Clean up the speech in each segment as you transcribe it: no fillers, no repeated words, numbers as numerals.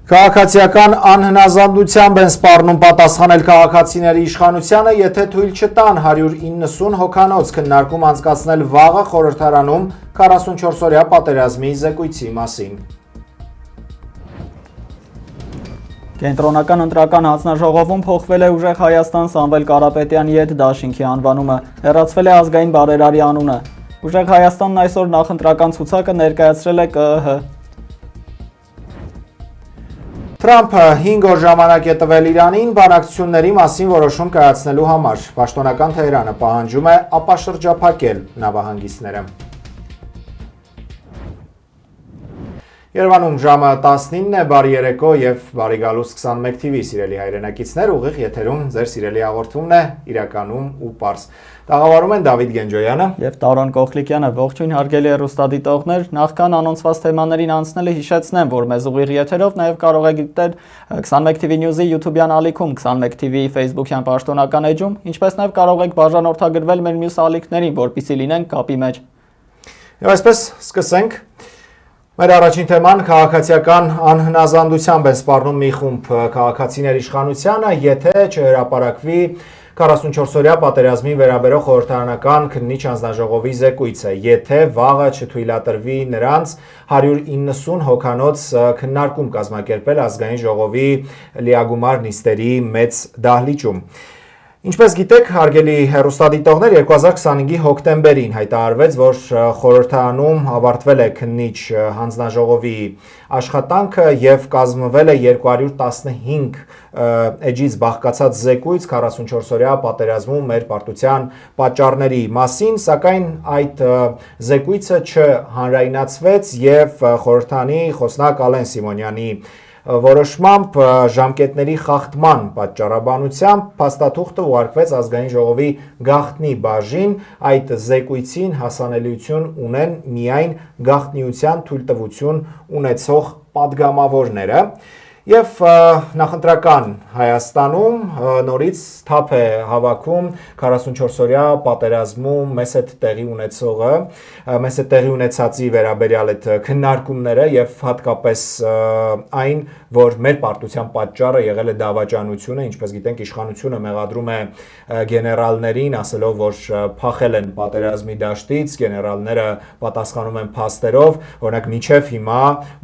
Քաղաքացիական անհնազանդությամբ են սպառնում պատասխանել քաղաքացիների իշխանությանը, եթե թույլ չտան 190 հոգանոց քննարկում անցկացնել վաղը խորհրդարանում 44-օրյա պատերազմի զեկույցի մասին։ Կենտրոնական ընտրական հանձնաժողովում փոխվել է Ուժեղ Հայաստան Սամվել Կարապետյանի հետ դաշինքի անվանումը, հեռացվել է ազգային բարերարի անունը։ Ուժեղ Հայաստանն այսօր նախընտրական ցուցակը ներկայացրել է ԿԸՀ։ Թրամփը 5 օր ժամանակ է տվել Իրանին բանակցությունների մասին որոշում կայացնելու համար։ Պաշտոնական Թեհրանը պահանջում է ապաշրջափակել նավահանգիստները։ Երևանում ժամը 19 է, բարի երեկո եւ բարի գալուս 21 TV սիրելի հայրենակիցներ, ուղիղ եթերում ձեր սիրելի հաղորդումն է իրականում ու պարզ։ Տաղավարում են Դավիթ Գենջոյանը եւ Տարոն Կողլիկյանը։ Ողջույն հարգելի հեռուստադիտողներ, նախքան անոնցված թեմաներին անցնելը հիշեցնեմ, որ մեզ ուղիղ եթերով նաեւ կարող եք դիտել 21 TV News-ի YouTube-յան ալիքում, 21 TV-ի Facebook-յան պաշտոնական էջում, ինչպես նաեւ կարող եք բաժանորդագրվել մեր մյուս ալիքներին, որպեսզի լինեն կապի մեջ։ Եվ այսպես սկսենք։ Մեր առաջին թեման քաղաքացիական անհնազանդությամբ են սպառնում մի խումբ քաղաքացիներ իշխանությանը, եթե չհրապարակվի 44-օրյա պատերազմի վերաբերող խորհրդարանական քննիչ հանձնաժողովի զեկույցը, եթե վաղը չթույլատրվի նրանց 190 հոգանոց քննարկում կազմակերպել ազգային ժողովի լիագումար նիստերի մեծ դահլիճում։ Ինչպես գիտեք, հարգելի հեռուստադիտողներ, 2025-ի հոկտեմբերին հայտարարվեց, որ խորհրդարանում ավարտվել է քննիչ հանձնաժողովի աշխատանքը եւ կազմվել է 215 էջից բաղկացած զեկույց 44-օրյա պատերազմում մեր պարտության պատճառների մասին, սակայն այդ զեկույցը չհանրայնացվեց եւ խորհրդանի խոսնակ Ալեն Սիմոնյանի որոշմամբ ժամկետների խախտման պատճառաբանությամբ փաստաթուղթը ուղարկվեց ազգային ժողովի գաղտնի բաժին, այդ զեկույցին հասանելիություն ունեն միայն գաղտնիության թույլտվություն ունեցող падգամավորները Եվ նախընտրական Հայաստանում նորից թափ է հավաքում 44-օրյա պատերազմում մեծ հետ տեղի ունեցածի վերաբերյալ այդ քննարկումները եւ հատկապես այն, որ մեր պարտության պատճառը եղել է դավաճանությունը, ինչպես գիտենք, իշխանությունը մեղադրում է գեներալներին, ասելով, որ փախել են պատերազմի դաշտից, գեներալները պատասխանում են փաստերով, օրինակ մինչեւ հիմա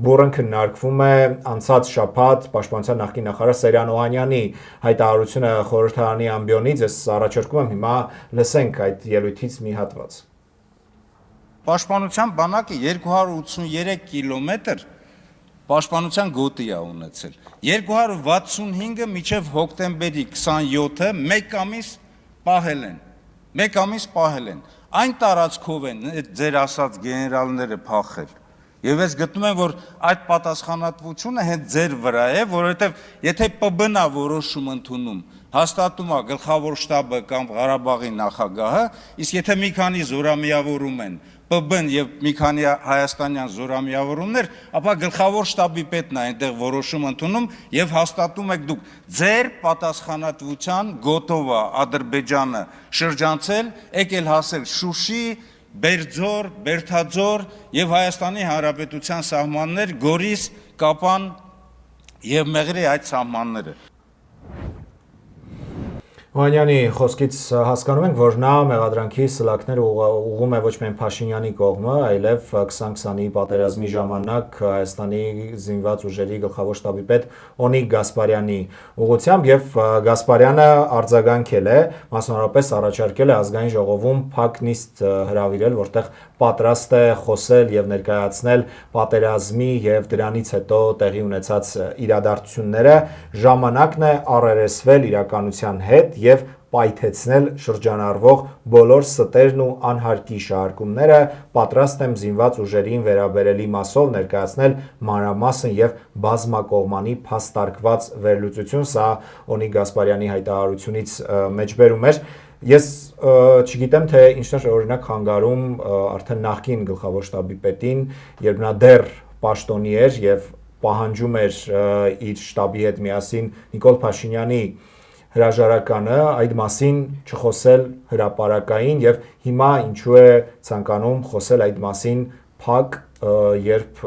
բուրըն քննարկվում է անցած շաբաթ Պաշտպանության նախկին նախարար Սերյան Օհանյանի հայտարարությունը խորհրդարանի ամբիոնից, ես առաջարկում եմ հիմա լսենք այդ ելույթից մի հատված։ Պաշտպանության բանակը 283 կիլոմետր պաշտպանության գոտի է ունեցել։ 265-ը մինչև հոկտեմբերի 27-ը մեկ ամիս պահել են։ Այն տարածքով են ձեր ասած գեներալները փախել։ Եվ ես գտնում եմ, որ այդ պատասխանատվությունը հենց ձեր վրա է, որովհետև եթե ՊԲ-ն է որոշում ընդունում, հաստատում է գլխավոր շտաբը կամ Ղարաբաղի նախագահը, իսկ եթե մի քանի զորամիավորում են ՊԲ-ն եւ մի քանի հայաստանյան զորամիավորումներ, ապա գլխավոր շտաբի պետն է այնտեղ որոշում ընդունում եւ հաստատում եք դուք ձեր պատասխանատվության գոտով է Ադրբեջանը շրջանցել, եկել հասել Շուշի Բերձոր, Բերթաձոր եւ Հայաստանի Հանրապետության սահմաններ, Գորիս, Կապան եւ Մեղրի այդ սահմանները։ Օհանյանի խոսքից հասկանում ենք, որ նա մեղադրանքի սլաքները ուղղում է ոչ միայն Փաշինյանի կողմը, այլև 2020-ի պատերազմի ժամանակ Հայաստանի զինված ուժերի գլխավոր շտաբի պետ Օնիկ Գասպարյանի ուղղությամբ եւ Գասպարյանը արձագանքել է, մասնավորապես առաջարկել է ազգային ժողովում փակ նիստ հրավիրել, որտեղ պատրաստ է խոսել եւ ներկայացնել պատերազմի եւ դրանից հետո տեղի ունեցած իրադարձությունները, ժամանակն է առերեսվել իրականության հետ եւ պայթեցնել շրջանառվող բոլոր ստերն ու անհարկի շահարկումները, պատրաստ եմ զինված ուժերին վերաբերելի մասով ներկայացնել մանրամասն եւ բազմակողմանի փաստարկված վերլուծություն, սա Օնիկ Գասպարյանի հայտարարությունից մեջբերում էր։ Ես չգիտեմ, թե ինչն է օրինակ խանգարում արդեն նախկին գլխավոր շտաբի պետին, երբ նա դեռ պաշտոնի էր եւ պահանջում էր իր շտաբի հետ միասին Նիկոլ Փաշինյանի հրաժարականը, այդ մասին չխոսել հրապարակային եւ հիմա ինչու է ցանկանում խոսել այդ մասին փակ, երբ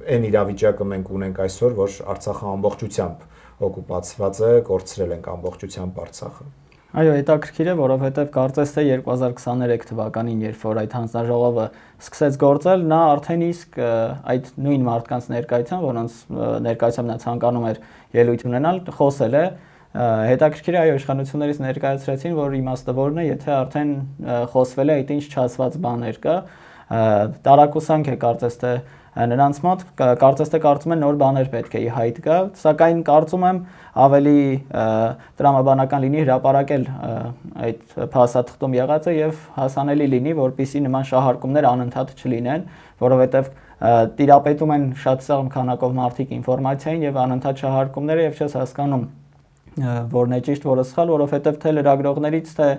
այն իրավիճակը մենք ունենք այսօր, որ Արցախը ամբողջությամբ օկուպացված է, կորցրել ենք ամբողջությամբ Արցախը։ Այո, հետաքրքիր է, որովհետև կարծես թե 2023 թվականին, երբ որ այդ հանձնաժողովը սկսեց գործել, նա արդեն իսկ այդ նույն մարդկանց ներկայությամբ, որոնց ներկայությամբ նա ցանկանում էր ելույթ ունենալ, խոսել է։ Հետաքրքիր է, այո, իշխանություններից ներկայացրեցին, որ իմաստը որն է, եթե արդեն խոսվել է այդ ինչ չասված բաներ կա, տարակուսանք է կարծես թե նրանց մոտ, կարծես թե կարծում են նոր բաներ պետք է ի հայտ գա, սակայն կարծում եմ ավելի տրամաբանական լինի հրապարակել այդ փաստաթղթում եղածը եւ հասանելի լինի, որպեսզի նման շահարկումներ անընդհատ չլինեն, որովհետեւ տիրապետում են շատ սեղմ քանակով մարդիկ ինֆորմացիային եւ անընդհատ շահարկումները եւ չես հասկանում որն է ճիշտ, որը սխալ, որովհետեւ թե լրագրողներից թե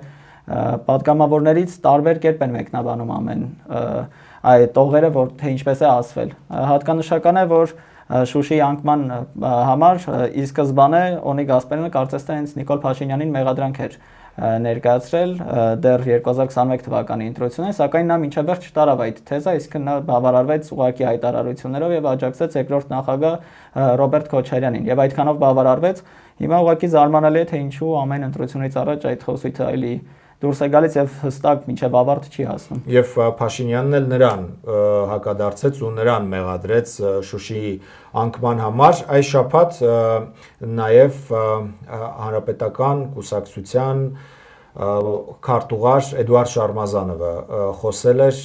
պատգամավորներից տարբեր կերպ են մեկնաբանում ամեն այդ տողերը, որ թե ինչպես է ասվել։ Հատկանշական է, որ Շուշիի անկման համար ի սկզբանե Օնիկ Գասպարյանը կարծես թե հենց Նիկոլ Փաշինյանին մեղադրանք էր ներկայացրել դեռ 2021 թվականի ընտրություններին, սակայն նա մինչև վերջ չտարավ այդ թեզը, իսկ նա բավարարվեց ուղղակի հայտարարություններով եւ աջակցեց երկրորդ նախագահ Ռոբերտ Քոչարյանին։ Եվ այդքանով բավարարվեց, հիմա ուղղակի զարմանալի է, թե ինչու ամեն ընտրությունից առաջ այդ խոսույթը այլի դուրս է գալիս եւ հստակ մինչեւ ավարտ չի հասնում։ Եվ Փաշինյանն էլ նրան հակադարձեց ու նրան մեղադրեց Շուշիի անկման համար։ Այս շաբաթ նաեւ հանրապետական կուսակցության քարտուղար Էդուարդ Շարմազանովը խոսել էր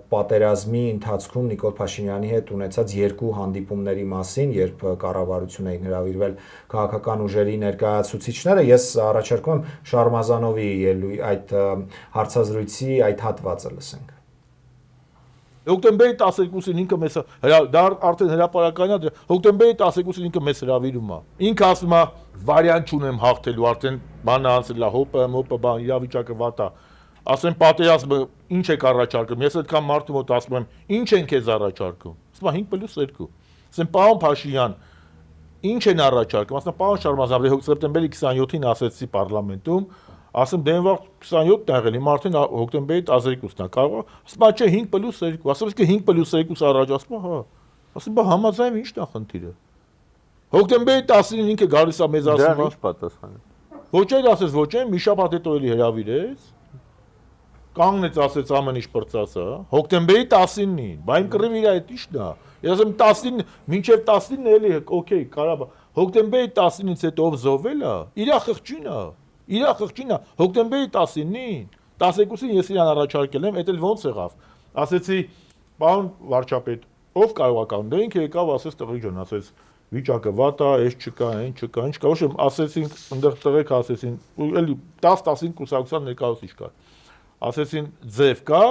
պատերազմի ընթացքում Նիկոլ Փաշինյանի հետ ունեցած երկու հանդիպումների մասին, երբ կառավարություն էին հրավիրվել քաղաքական ուժերի ներկայացուցիչները։ Ես առաջարկում եմ Շարմազանովի այդ հարցազրույցի այդ հատվածը լսենք։ Հոկտեմբերի 12-ին ինքը մեզ դա արդեն հրապարակային է, հոկտեմբերի 12-ին ինքը մեզ հրավիրում է։ Ինքը ասում է վարիանտ չունեմ հաղթելու, արդեն բանը անցել է, հոպը բան իրավիճակը վատ է։ Ասեմ պատերազմը ինչ եք առաջարկում։ Ես այդքան մարդու մոտ ասում եմ, ինչ են քեզ առաջարկում։ Ասում է 5+2։ Ասեմ պարոն Փաշինյան, ինչ են առաջարկում։ Ասում պարոն Շարմազան, սեպտեմբերի 27-ին ասեցի պարլամենտում, ասում դենվաղ 27-ն ա եղել, հիմա արդեն հոկտեմբերի 12-ն է, կարող է, ասում չէ 5+2, ասում իսկ 5+2 առաջ, ասում հա, ասում բա համաձայն ի՞նչն է խնդիրը։ Հոկտեմբերի 10-ին ինքը գալիս է մեզ ասում, դրան ինչ պատասխան։ ոչ էլ ասես, ոչ էլ, մի շաբաթ հետո էլի հրավիրեց, կանգնեց ասեց ամեն ինչ պրծացա, հոկտեմբերի 19-ին, բա իմ կռիվ իր այդ ի՞նչն է։ Ես ասում 10-ին, մինչև 19-ն էլի, օքեյ, կարա, հոկտեմբերի 19-ից հետո ով զոհվել է, իրա խղճին է։ Իրա խղճին է, հոկտեմբերի 19-ին, 12-ին ես իրան առաջարկել եմ, էդ էլ ոնց եղավ։ Ասեցի, պարոն վարչապետ, ով կարող է կանոն, դե ինքը եկավ, ասեց տղի ջան, ասեց վիճակը վատ է, այս չկա, այն չկա, ինչ կա, ոչ ասեցին, ընդեղ տղեկ ասեցին, ու էլի 10-15 կուսակցության ներկայացուցիչ կար։ Ասեցին ձև կա,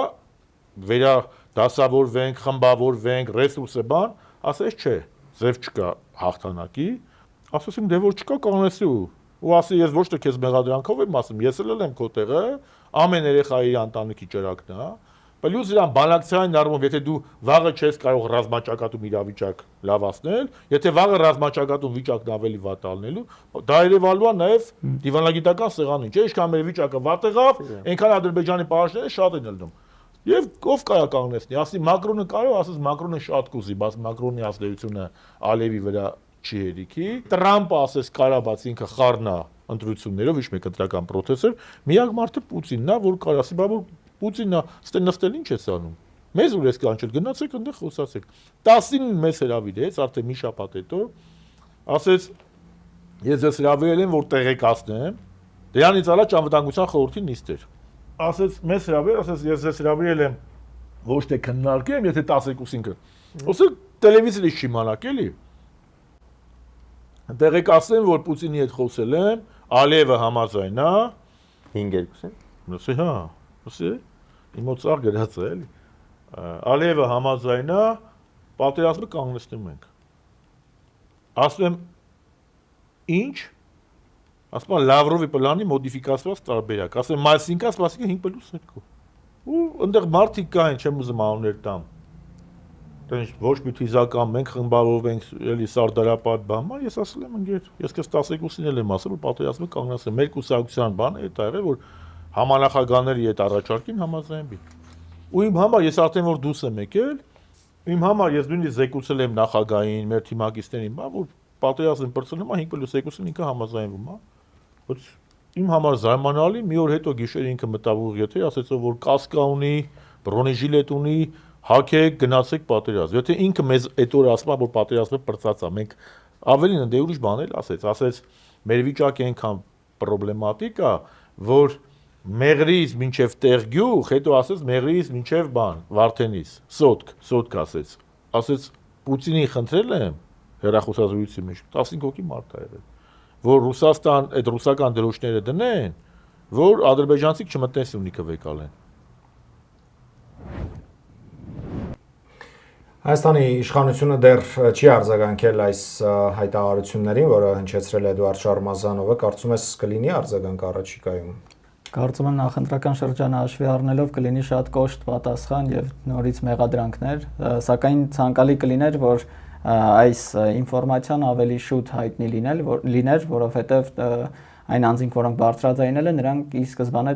վերա դասավորվենք, խմբավորվենք, ռեսուրսը բան, ասեց չէ, ձև չկա հաղթանակի, ասեցին դե որ չկա կանոնեսի ու ասի ես ոչ թե քեզ մեղադրանքով եմ ասում, ես էլ եմ քո տեղը, ամեն երեխայի ընտանիքի ճրակն է, պլյուս իրան բանակցային առումով, եթե դու վաղը չես կարող ռազմաճակատում իրավիճակ լավացնել, եթե վաղը ռազմաճակատում վիճակն ավելի վատ ալնելու, դա երևալու է նաև դիվանագիտական սեղանին, չէ՞, ինչքան մեր վիճակը վատ եղավ, այնքան Ադրբեջանի պահանջները շատ են ելնում։ Եվ ով կարա կանգնեցնի, ասի Մակրոնը կարող, ասես Մակրոնը շատ կուզի, բայց Մակրոնի ազդեցությունը Ալիևի վրա չի հերիքի։ Տրամպը ասես կարաբաց ինքը խառնա ընտրություններով, ինչ մեկ ընտրական պրոցեսը, միակ մարդը Պուտինն է, որ կարող ասի, բա որ Պուտինն է, ստե նստել ինչ ես անում։ Մեզ ուր ես կանչել, գնացեք այնտեղ խոսացեք։ 10-ին մեզ հրավիրեց, արդեն մի շաբաթ հետո, ասեց ես ես հրավիրել եմ, որ տեղեկացնեմ, դրանից առաջ անվտանգության խորհրդի նիստ էր։ Ասեց մեզ հրավիրել, ասեց ես ես հրավիրել եմ ոչ թե քննարկեմ, եթե 12-ին ասեք տելևիզորից չի մանակ էլի։ Տեղեկացնեմ, որ Պուտինի հետ խոսել եմ, Ալիևը համաձայն է 5-2-ին։ Նոսի հա, նոսի իմ մոտ ցավ գրած է էլի։ Ալիևը համաձայն է, պատերազմը կանգնեցնում ենք։ Ասում եմ ինչ։ Ասում եմ Լավրովի պլանի մոդիֆիկացված տարբերակ։ Ասում եմ այսինքն ասվածիկը 5+2։ Ու այնտեղ մարդիկ կային, չեմ ուզում անուններ տամ։ Դες ոչ մի թիզական մենք խմբավորվենք էլի Սարդարապատ բան, ես ասել եմ ընկեր, ես քեզ 12-ին էլ եմ ասել, որ պատերազմը կանգնացել, մեր կուսակցության բանը է դա եղել, որ համանախագահների հետ առաջարկին համաձայնվի։ Ու իմ համար ես արդեն որ դուրս եմ եկել, Իմ համար ես նույնիսկ զեկուցել եմ նախագահային, մեր թիմակիցներին, որ պատերազմ բրցնում է 5+2-ն ինքը համաձայնվում է։ Ոչ իմ համար զարմանալի մի օր հետո գիշեր ինքը մտավ ուղիղ եթե ասեց որ կասկա ունի, բրոնեժիլետ ունի, հակեք գնացեք պատերազմ։ Եթե ինքը մեզ այդ օրը ասում է որ պատերազմը բրծած է, մենք ավելին դե ուրիշ բան էլ ասեց մեր վիճակը այնքան պրոբլեմատիկ է, որ Մեղրից մինչև Տեղգյուղ, հետո ասեց Մեղրից մինչև բան, Վարդենիս, Սոտք ասեց Պուտինին խնդրել եմ հեռախոսազրույցի մեջ 15 հոգի մարդ ա եղել, որ Ռուսաստան այդ ռուսական դրոշները դնեն, որ ադրբեջանցիք չմտնեն Սյունիքը վեկալեն։ Հայաստանի իշխանությունը դեռ չի արձագանքել այս հայտարարություններին, որը հնչեցրել է Էդուարդ Շարմազանովը, կարծում ես կլինի արձագանք առաջիկայում։ Կարծում եմ նախընտրական շրջանը հաշվի առնելով կլինի շատ կոշտ պատասխան եւ նորից մեղադրանքներ, սակայն ցանկալի կլիներ, որ այս ինֆորմացիան ավելի շուտ հայտնի լիներ, որովհետեւ այն անձինք, որոնք բարձրաձայնել են, նրանք ի սկզբանե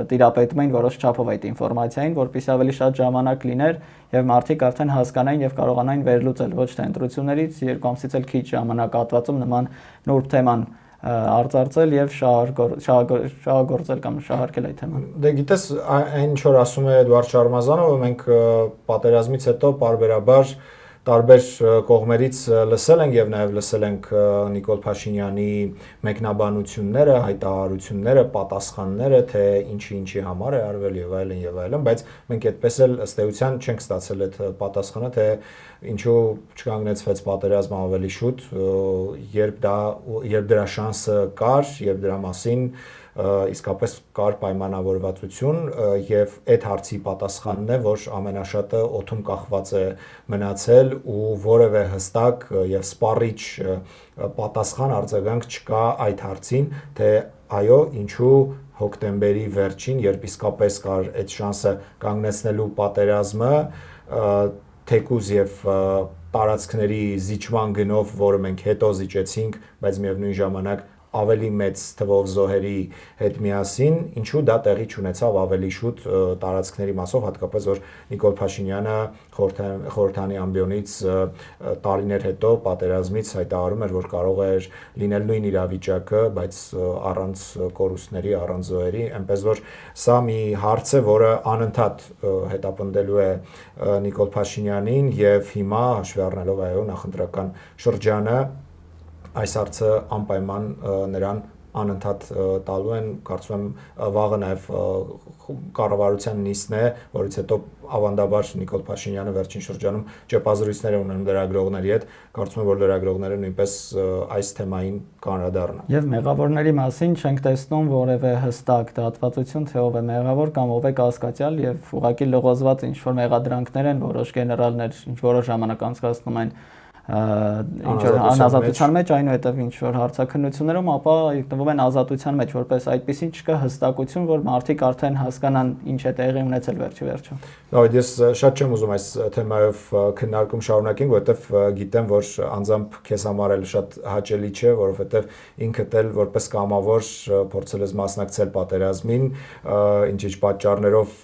տիրապետում էին որոշ չափով այդ ինֆորմացիային, որպեսզի ավելի շատ ժամանակ լիներ եւ մարդիկ արդեն հասկանային եւ կարողանային վերլուծել ոչ թե ընտրություններից, երկու ամսից էլ քիչ ժամանակահատվածում նման նուրբ թեման արծարծել եւ շահագործել կամ շահարկել այդ թեման։ Դե գիտես, այն ինչ որ ասում է Էդուարդ Շարմազանովը, մենք պատերազմից հետո բարբերաբար տարբեր կողմերից լսել ենք եւ նաեւ լսել ենք Նիկոլ Փաշինյանի մեկնաբանությունները, հայտարարությունները, պատասխանները, թե ինչի համար է արվել եւ այլն, բայց մենք այդպես էլ ըստ էության չենք ստացել այդ պատասխանը, թե ինչու չկանգնեցվեց պատերազմը ավելի շուտ, երբ դրա շանսը կար, երբ դրա մասին իսկապես կար պայմանավորվածություն եւ այդ հարցի պատասխանն է, որ ամենաշատը օդում կախված է մնացել ու որևէ հստակ եւ սպառիչ պատասխան արձագանք չկա այդ հարցին, թե այո, ինչու հոկտեմբերի վերջին, երբ իսկապես կար այդ շանսը կանգնեցնելու պատերազմը, թեկուզ եւ տարածքների զիջման գնով, որը մենք հետո զիջեցինք, բայց միևնույն ժամանակ ավելի մեծ թվով զոհերի հետ միասին, ինչու դա տեղի չունեցավ ավելի շուտ տարածքների մասով, հատկապես որ Նիկոլ Փաշինյանը խորհրդանի ամբիոնից տարիներ հետո պատերազմից հայտարարում էր, որ կարող էր լինել նույն իրավիճակը, բայց առանց կորուստների, առանց զոհերի, այնպես որ սա մի հարց է, որը անընդհատ հետապնդելու է Նիկոլ Փաշինյանին եւ հիմա հաշվի առնելով այո նախընտրական շրջանը այս հարցը անպայման նրան անընդհատ տալու են, կարծում եմ վաղը նաև կառավարության նիստն է, որից հետո ավանդաբար Նիկոլ Փաշինյանը վերջին շրջանում ճեպազրույցներ է ունենում լրագրողների հետ, կարծում եմ որ լրագրողները նույնպես այս թեմային կանրադառնան։ Եվ մեղավորների մասին չենք տեսնում որևէ հստակ դատվածություն, թե ով է մեղավոր կամ ով է կասկածյալ եւ ուղղակի լողոզված ինչ որ մեղադրանքներ են, որոշ գեներալներ ինչ որոշ ժամանակ անցկացնում են ինչ որ անազատության մեջ, այնուհետև ինչ որ հարցաքննություններում, ապա գտնվում են ազատության մեջ, որպես այդպեսին չկա հստակություն, որ մարդիկ արդեն հասկանան ինչ է տեղի ունեցել վերջի։ Լավ, ես շատ չեմ ուզում այս թեմայով քննարկում շարունակենք, որովհետև գիտեմ, որ անձամբ քեզ համար էլ շատ հաճելի չէ, որովհետև ինքդ էլ որպես կամավոր փորձել ես մասնակցել պատերազմին, ինչ պատճառներով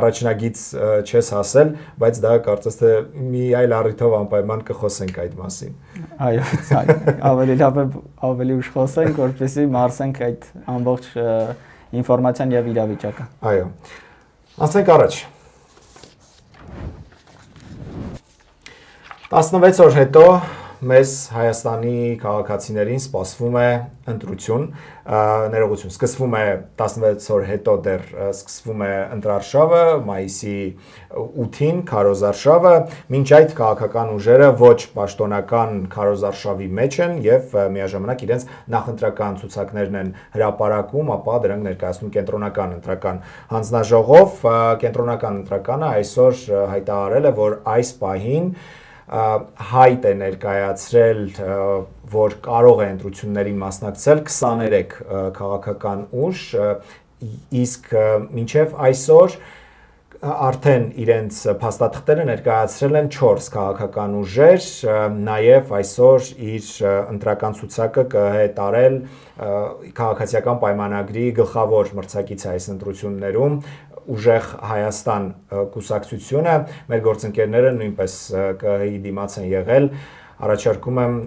առաջնագից չես հասել, բայց դա կարծես թե մի այլ առիթով անպայման կխոսենք այդ մասին։ Այո, ավելի լավ է ավելի ուշ խոսենք, որպեսզի մարսենք այդ ամբողջ ինֆորմացիան եւ իրավիճակը։ Այո։ Անցնենք առաջ։ 16 օր հետո մեզ Հայաստանի քաղաքացիներին սպասվում է ընտրություն, ներողություն, սկսվում է 16 օր հետո դեռ սկսվում է ընտրարշավը, մայիսի 8-ին քարոզարշավը, մինչ այդ քաղաքական ուժերը ոչ պաշտոնական քարոզարշավի մեջ են եւ միաժամանակ իրենց նախընտրական ցուցակներն են հրապարակում, ապա դրանք ներկայացնում կենտրոնական ընտրական հանձնաժողով, կենտրոնական ընտրականը այսօր հայտարարել է, որ այս պահին հայտ է ներկայացրել, որ կարող է ընտրություններին մասնակցել 23 քաղաքական ուժ, իսկ մինչև այսօր արդեն իրենց փաստաթղթերը ներկայացրել են 4 քաղաքական ուժեր, նաև այսօր իր ընտրական ցուցակը կհետարել քաղաքացիական պայմանագրի գլխավոր մրցակիցը այս ընտրություններում ուժեղ Հայաստան կուսակցությունը, մեր գործընկերները նույնպես ԿՀ-ի դիմաց են եղել, առաջարկում եմ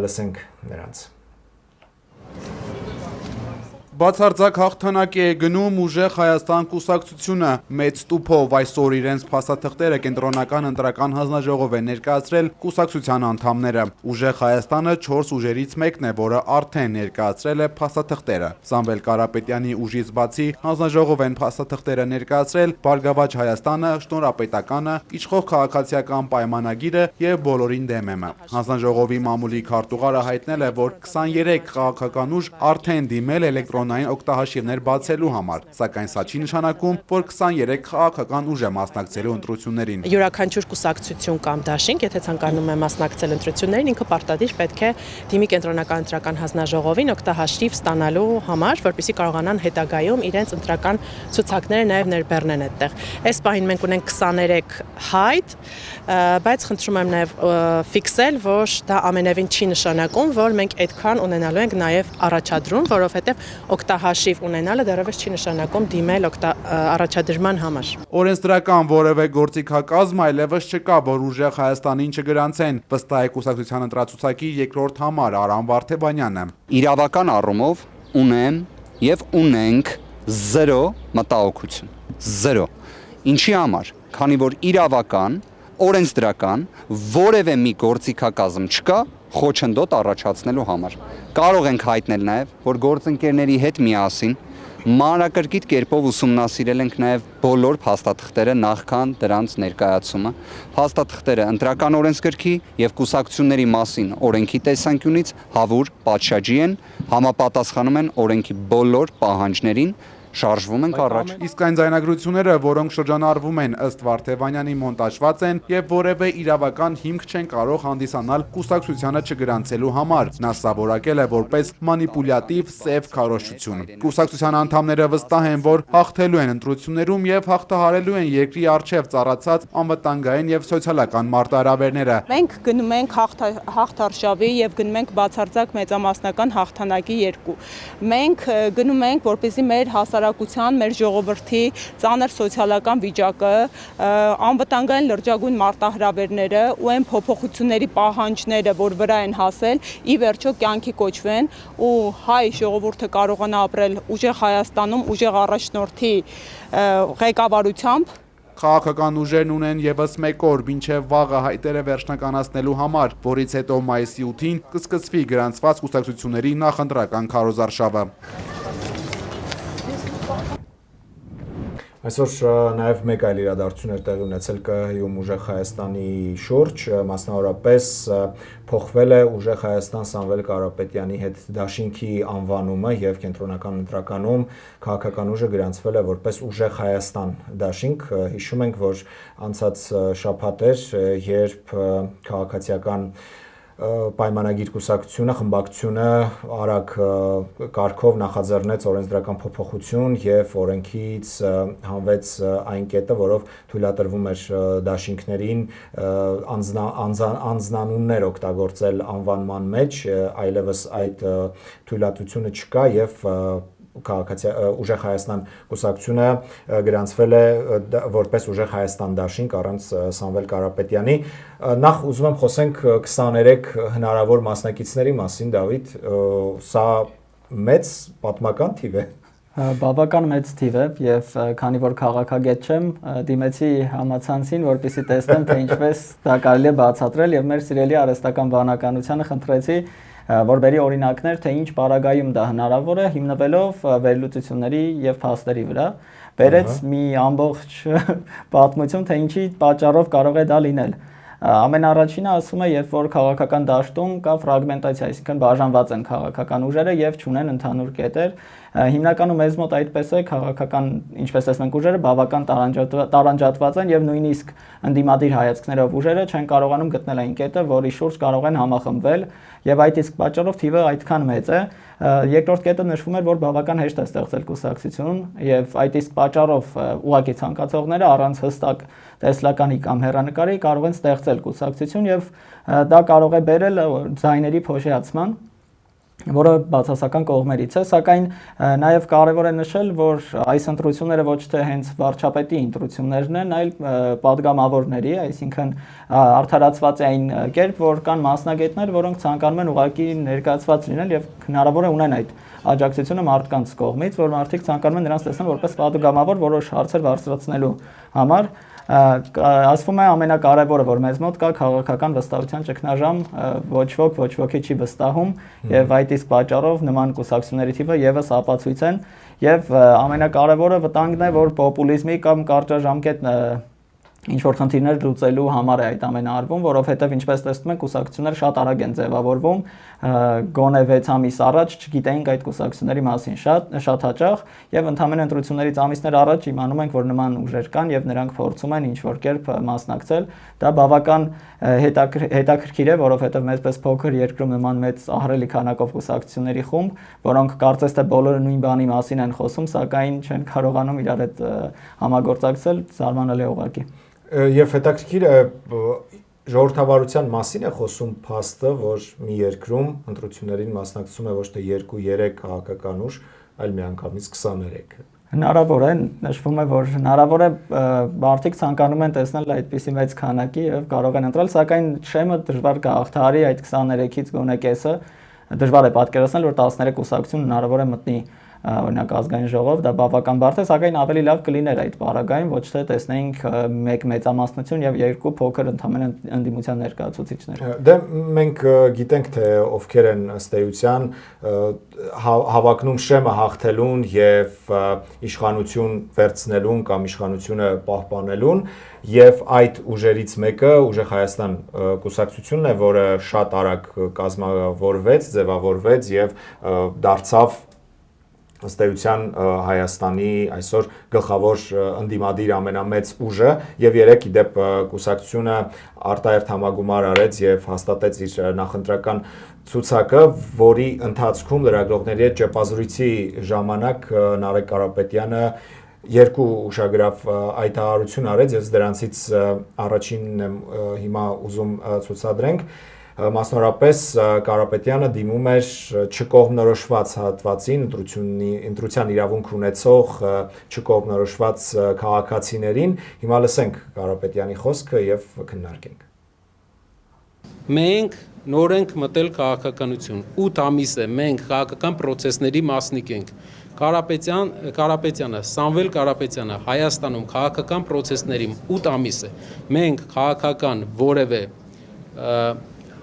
լսենք նրանց։ Բացարձակ հաղթանակ է գնում ուժեղ Հայաստան կուսակցությունը մեծ տուփով այսօր իրենց փաստաթղթերը կենտրոնական ընտրական հանձնաժողով են ներկայացրել կուսակցության անդամները։ Ուժեղ Հայաստանը 4 ուժերից մեկն է, որը արդեն ներկայացրել է փաստաթղթերը։ Սամվել Կարապետյանի ուժից բացի հանձնաժողով են փաստաթղթերը ներկայացրել Բարգավաճ Հայաստանը, Շնորհապետականը, Իշխող քաղաքացիական պայմանագիրը եւ Բոլորին դեմ եմ։ Հանձնաժողովի մամուլի քարտուղարը հայտնել է, որ 23 քաղաքական ուժ արդեն դիմել էլեկտրոնային օգտահաշիվներ բացելու համար, սակայն սա չի նշանակում, որ 23 քաղաքական ուժ է մասնակցելու ընտրություններին։ Յուրաքանչյուր կուսակցություն կամ դաշինք, եթե ցանկանում է մասնակցել ընտրություններին, ինքը պարտադիր պետք է դիմի կենտրոնական ընտրական հանձնաժողովին օգտահաշիվ ստանալու համար, որպեսզի կարողանան հետագայում իրենց ընտրական ցուցակները նաև ներբեռնեն այդտեղ։ Այս պահին մենք ունենք 23 հայտ, բայց խնդրում եմ նաև ֆիքսել, որ դա ամենևին չի նշանակում, որ մենք այդքան ունենալու ենք նաև առաջադրում, որովհետև օգտահաշիվ ունենալը դեռևս չի նշանակում դիմել առաջադրման համար։ Օրենսդրական որևէ գործիքակազմ այլևս չկա, որ ուժեղ Հայաստանին չգրանցեն, վստահ է կուսակցության ընտրացուցակի երկրորդ համար Արամ Վարդեբանյանը։ Իրավական առումով ունեմ եւ ունենք 0 մտահոգություն։ 0։ Ինչի համար։ Քանի որ իրավական, օրենսդրական որևէ մի գործիքակազմ չկա խոչընդոտ առաջացնելու համար։ Կարող ենք հայտնել նաև, որ գործընկերների հետ միասին մանրակրկիտ կերպով ուսումնասիրել ենք նաև բոլոր փաստաթղթերը նախքան դրանց ներկայացումը։ Փաստաթղթերը ընտրական օրենսգրքի եւ կուսակցությունների մասին օրենքի տեսանկյունից հավուր պատշաճի են, համապատասխանում են օրենքի բոլոր պահանջներին, շարժվում ենք առաջ։ Իսկ այն ձայնագրությունները, որոնք շրջանառվում են ըստ Վարդեբանյանի մոնտաժված են եւ որևէ իրավական հիմք չեն կարող հանդիսանալ կուսակցությանը չգրանցելու համար։ Նա սա որակել է որպես մանիպուլյատիվ սև քարոզչություն։ Կուսակցության անդամները վստահ են, որ հաղթելու են ընտրություններում եւ հաղթահարելու են երկրի առջեւ ծառացած անվտանգային եւ սոցիալական մարտահրավերները։ Մենք գնում ենք հաղթարշավի եւ գնում ենք բացարձակ մեծամասնական հաղթանակի երկու։ Մենք գնում ենք, որպեսզի մեր հասարակության, մեր ժողովրդի ծանր սոցիալական վիճակը, անվտանգային լրջագույն մարտահրավերները ու այն փոփոխությունների պահանջները, որ վրա են հասել, ի վերջո կյանքի կոչվեն ու հայ ժողովուրդը կարողանա ապրել ուժեղ Հայաստանում, ուժեղ առաջնորդի ղեկավարությամբ։ Քաղաքական ուժերն ունեն եւս մեկ օր մինչեւ վաղը հայտերը վերջնականացնելու համար, որից հետո մայիսի 8-ին կսկսվի գրանցված կուսակցությունների նախընտրական քարոզարշավը։ Այսօր նաև մեկ այլ իրադարձություն էր տեղի ունեցել ԿՀ-ում ուժեղ Հայաստանի շուրջ, մասնավորապես փոխվել է ուժեղ Հայաստան Սամվել Կարապետյանի հետ դաշինքի անվանումը եւ կենտրոնական ընտրականում քաղաքական ուժը գրանցվել է որպես ուժեղ Հայաստան դաշինք։ Հիշում ենք, որ անցած շաբաթ էր, երբ քաղաքացիական պայմանագիր կուսակցությունը, խմբակցությունը արագ կարգով նախաձեռնեց օրենսդրական փոփոխություն եւ օրենքից հանվեց այն կետը, որով թույլատրվում էր դաշինքներին անձնանուններ օգտագործել անվանման մեջ, այլևս այդ թույլատվությունը չկա եւ Ուժեղ Հայաստան կուսակցությունը գրանցվել է որպես Ուժեղ Հայաստան դաշինք առանց Սամվել Կարապետյանի։ Նախ ուզում եմ խոսենք 23 հնարավոր մասնակիցների մասին, Դավիթ, սա մեծ պատմական թիվ է։ Բավական մեծ թիվ է եւ քանի որ քաղաքագետ չեմ, դիմեցի համացանցին, որպեսզի տեսնեմ թե ինչպես դա կարելի է բացատրել եւ մեր սիրելի արհեստական բանականությանը խնդրեցի որ բերի օրինակներ, թե ինչ պարագայում դա հնարավոր է, հիմնվելով վերլուծությունների եւ փաստերի վրա, բերեց մի ամբողջ պատմություն, թե ինչի պատճառով կարող է դա լինել։ Ամենառաջինը ասում է, երբ որ քաղաքական դաշտում կա ֆրագմենտացիա, այսինքն բաժանված են քաղաքական ուժերը եւ չունեն ընդհանուր կետեր, հիմնականում մեզ մոտ այդպես է, քաղաքական, ինչպես տեսնենք, ուժերը բավական տարանջատված են եւ նույնիսկ ընդդիմադիր հայացքներով ուժերը չեն կարողանում գտնել այն կետը, որի շուրջ կարող են համախմբվել եւ այդ իսկ պատճառով թիվը այդքան մեծ է։ Երկրորդ կետը նշվում էր, որ բավական հեշտ է ստեղծել կուսակցություն եւ այդ իսկ պատճառով ուղղակի ցանկացողները առանց հստակ տեսլականի կամ հեռանկարի կարող են ստեղծել կուսակցություն եւ դա կարող է բերել ձայների փոշիացման որը բացասական կողմերից է, սակայն նաև կարևոր է նշել, որ այս ընտրությունները ոչ թե հենց վարչապետի ընտրություններն են, այլ падգամավորների, այսինքն արդարացված է այն կերպ, որ կան մասնագետներ, որոնք ցանկանում են ուղղակի ներկայացված լինել եւ հնարավոր է ունեն այդ աջակցությունը մարդկանց կողմից, որ մարդիկ ցանկանում են նրանց տեսնել որպես падգամավոր որոշ հարցեր բարձրացնելու համար։ Ասվում է ամենակարևորը, որ մեզ մոտ կա քաղաքական վստահության ճգնաժամ, ոչ ոքի չի վստահում եւ այդ իսկ պատճառով նման կուսակցությունների թիվը եւս ապացույց են եւ ամենակարևորը վտանգն է, որ պոպուլիզմի կամ կարճաժամկետ ինչ որ խնդիրներ լուծելու համար է այդ ամենը արվում, որովհետև ինչպես տեսնում ենք, կուսակցությունները շատ արագ են ձևավորվում, գոնե 6 ամիս առաջ չգիտեինք այդ կուսակցությունների մասին շատ հաճախ եւ ընդհանրեն ընտրություններից ամիսներ առաջ իմանում ենք, որ նման ուժեր կան եւ նրանք փորձում են ինչ որ կերպ մասնակցել։ Դա բավական հետաքրքիր է, որովհետև մեծպես փոքր երկրում նման մեծ ահռելի քանակով կուսակցությունների խումբ, որոնք կարծես թե բոլորը նույն բանի մասին են խոսում, սակայն չեն կարողանում իրար հետ համագործակցել, զարմանալի ուղղակի։ Եվ հետաքրքիր է ժողովրդավարության մասին է խոսում փաստը, որ մի երկրում ընտրություններին մասնակցում է ոչ թե 2-3 քաղաքական ուժ, այլ միանգամից 23։ Հնարավոր է, նշվում է, որ հնարավոր է մարդիկ ցանկանում են տեսնել այդպիսի մեծ քանակի եւ կարող են ընտրել, սակայն շեմը դժվար կհաղթահարի այդ 23-ից գոնե կեսը։ Դժվար է պատկերացնել, որ 13 կուսակցություն հնարավոր է մտնի օրինակ ազգային ժողով, դա բավական բարդ է, սակայն ավելի լավ կլիներ այդ պարագայում, ոչ թե տեսնեինք մեկ մեծամասնություն եւ երկու փոքր ընդհանրեն ընդդիմության ներկայացուցիչներ։ Դե մենք գիտենք, թե ովքեր են ըստ էության հավակնում շեմը հաղթելուն եւ իշխանություն վերցնելուն կամ իշխանությունը պահպանելուն, եւ այդ ուժերից մեկը Ուժեղ Հայաստան կուսակցությունն է, որը շատ արագ կազմավորվեց, ձևավորվեց եւ դարձավ ըստ էության Հայաստանի այսօր գլխավոր ընդդիմադիր ամենամեծ ուժը եւ երեք իդեպ կուսակցությունը արտահերթ համագումար արեց եւ հաստատեց իր նախընտրական ցուցակը, որի ընթացքում լրագրողների հետ ճեպազրույցի ժամանակ Նարեկ Կարապետյանը երկու ուշագրավ հայտարարություն արեց, ես դրանցից առաջինն եմ հիմա ուզում ցուցադրենք։ Մասնորապես Կարապետյանը դիմում էր չկողմնորոշված հատվածին, ընտրության իրավունք ունեցող չկողմնորոշված քաղաքացիներին։ Հիմա լսենք Կարապետյանի խոսքը եւ քննարկենք։ Մենք նոր ենք մտել քաղաքականություն։ 8 ամիս է մենք քաղաքական process-ների մասնիկ ենք։ Կարապետյանը, Սամվել Կարապետյանը Հայաստանում քաղաքական process-ների 8 ամիս է։ Մենք քաղաքական որևէ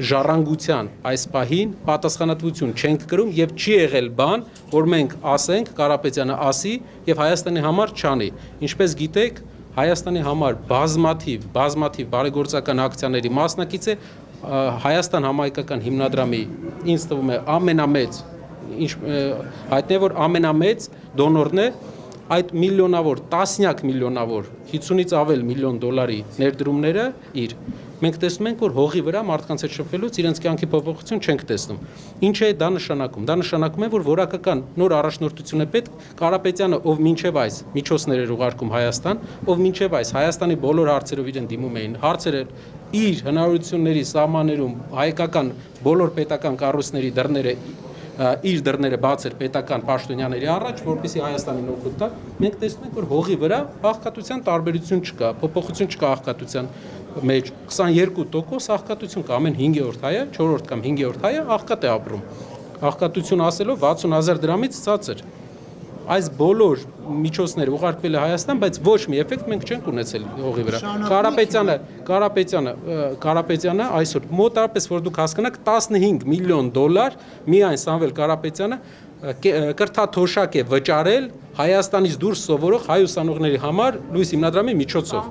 ժառանգության այս պահին պատասխանատվություն չենք կրում եւ չի եղել բան, որ մենք ասենք, Կարապետյանը ասի եւ Հայաստանի համար չանի։ Ինչպես գիտեք, Հայաստանի համար բազմաթիվ բարեգործական ակցիաների մասնակից է Հայաստան համահայկական հիմնադրամի, ինձ թվում է ամենամեծ, հայտնի է որ ամենամեծ դոնորն է, այդ միլիոնավոր, տասնյակ միլիոնավոր, 50-ից ավել միլիոն դոլարի ներդրումները իր։ Մենք տեսնում ենք, որ հողի վրա մարդկանց հետ շփվելուց իրենց կյանքի փոփոխություն չենք տեսնում։ Ինչ է դա նշանակում։ Դա նշանակում է, որ որակական նոր առաջնորդություն է պետք, Կարապետյանը, ով մինչև այս միջոցներ էր ուղարկում Հայաստան, ով մինչև այս Հայաստանի բոլոր հարցերով իրեն դիմում էին, հարցերը իր հնարավորությունների սահմաններում հայկական բոլոր պետական կառույցների դռները իր դռները բաց էր պետական պաշտոնյաների առաջ, որպեսզի Հայաստանին օգուտ տա, մենք տեսնում ենք, որ հողի վրա աղքատության տարբերություն չկա, փոփոխություն չկա աղքատության մեջ, 22% աղքատություն կա, ամեն 5-րդ հայը, 4-րդ կամ 5-րդ հայը աղքատ է ապրում։ Աղքատություն ասելով 60,000 դրամից ցածր։ Այս բոլոր միջոցները ուղարկվել է Հայաստան, բայց ոչ մի էֆեկտ մենք չենք ունեցել հողի վրա։ Կարապետյանը այսօր մոտարապես որ դուք հասկանաք 15 միլիոն դոլար միայն Սամվել Կարապետյանը կրթաթոշակ է վճարել Հայաստանից դուրս սովորող հայ ուսանողների համար լույս հիմնադրամի միջոցով։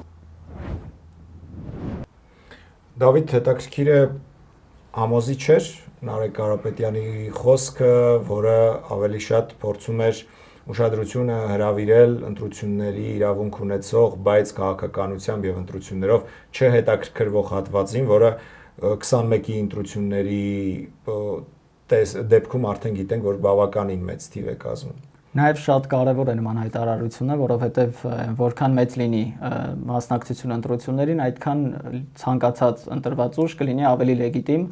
Դավիթ, հետաքրքիր է համոզիչ էր Նարեկ Կարապետյանի խոսքը, որը ավելի շատ փորձում էր ուշադրությունը հրավիրել ընտրությունների իրավունք ունեցող, բայց քաղաքականությամբ եւ ընտրություններով չհետաքրքրվող հատվածին, որը 21-ի ընտրությունների դեպքում արդեն գիտենք, որ բավականին մեծ թիվ է կազմում։ Նաև շատ կարևոր է նման հայտարարությունը, որովհետև որքան մեծ լինի մասնակցությունը ընտրություններին, այդքան ցանկացած ընտրված ուժ կլինի ավելի լեգիտիմ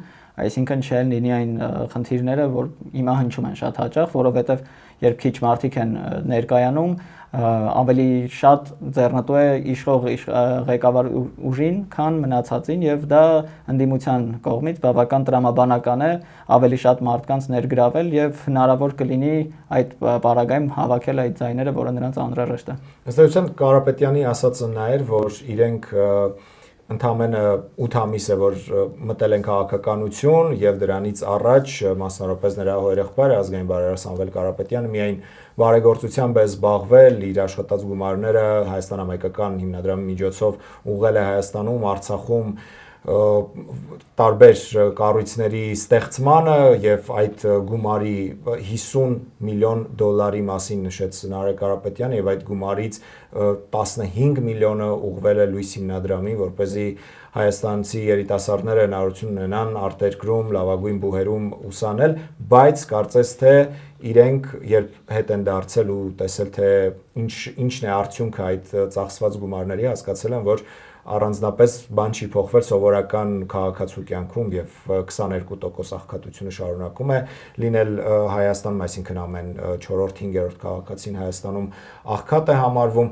այսինքն չեն լինի այն խնդիրները, որ հիմա հնչում են շատ հաճախ, որովհետև երբ քիչ մարդիկ են ներկայանում, ավելի շատ ձեռնտու է իշխող ղեկավար ուժին, քան մնացածին եւ դա ընդդիմության կողմից բավական տրամաբանական է ավելի շատ մարդկանց ներգրավել եւ հնարավոր կլինի այդ պարագայում հավաքել այդ ձայները, որը նրանց անհրաժեշտ է։ Ըստ էության Կարապետյանի ասածը նա էր, որ իրենք ընդամենը 8 ամիս է, որ մտել են քաղաքականություն եւ դրանից առաջ մասնավորապես նրա հորեղբայրը ազգային բարերար Սամվել Կարապետյանը միայն բարեգործությամբ է զբաղվել, իր աշխատած գումարները Հայաստան ամերիկական հիմնադրամի միջոցով ուղղել է Հայաստանում, Արցախում տարբեր կառույցների ստեղծմանը եւ այդ գումարի 50 միլիոն դոլարի մասին նշեց Նարեկ Կարապետյանը եւ այդ գումարից 15 միլիոնը ուղղվել է Լույս հիմնադրամին, որպեսզի հայաստանցի երիտասարդները հնարավորություն ունենան արտերկրում, լավագույն բուհերում ուսանել, բայց կարծես թե իրենք երբ հետ են դարձել ու տեսել թե ինչն է արդյունքը այդ ծախսված գումարների, հասկացել են, որ առանձնապես բան չի փոխվել սովորական քաղաքացու կյանքում եւ 22% աղքատությունը շարունակում է լինել Հայաստանում, այսինքն ամեն 4-րդ, 5-րդ քաղաքացին Հայաստանում աղքատ է համարվում